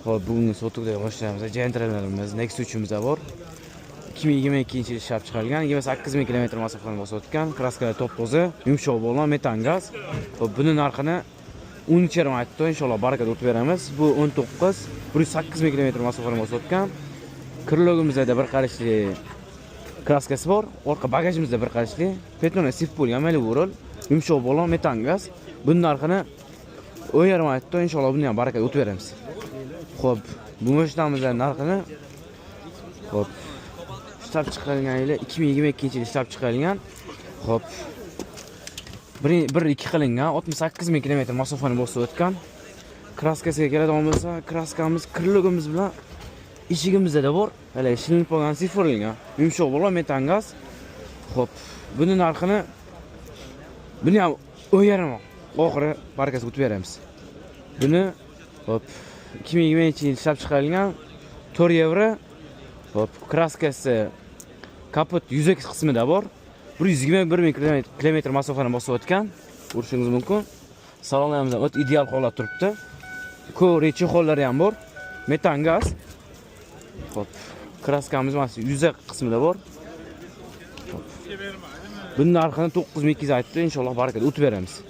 Xo'p, bugungi sotuvga boshlaymiz. Gentralarimiz Nexus 3imiz bor. 2022-yil ishlab chiqarilgan 28 ming km masofani bosib o'tgan. Kraskalar top-toza, yumshoq bo'lgan metan gaz. Xo'p, buni narxini 13,5 aytdi. Inshaalloh baraka o'tib beramiz. Bu 19 108 ming km masofani bosib o'tgan. Krylogimizda bir qarashli kraskasi bor. Orqa bagajimizda bir qarashli. Petnona sif bo'lgan maliburol, yumshoq bo'lgan metan gaz. Buni narxini 10,5 aytdi. Inshaalloh buni ham baraka o'tib beramiz. Xo'p, bu mashinamizning narxini xo'p, ishlab chiqarilgan yili 2022-yil ishlab chiqarilgan. Xo'p, 1-2 qilingan 68 ming km masofani bosib o'tgan. Kraskasiga keladigan bo'lsa, kraskamiz krylogimiz bilan eshigimizda bor. Hali shilinib qolgan sifirlangan, yumshoq bo'lgan metan gaz. Xo'p, buni narxini buni ham 10,5 oxiri barakasi o'tib beramiz. Buni xo'p 2022-yil ishlab chiqarilgan 4 yevro. Xo'p, kraskasi kapot yuzak qismida bor. 121 ming km masofani bosib o'tgan. Ko'rishingiz mumkin. Salonlarimiz ham o'ta ideal holatda turibdi. Ko'richi hollari ham bor. Metan gaz. Xo'p, kraskamiz mana yuzak qismida bor. Bunning narxini 9200 aytdi. Inshaalloh barakada o'tib beramiz.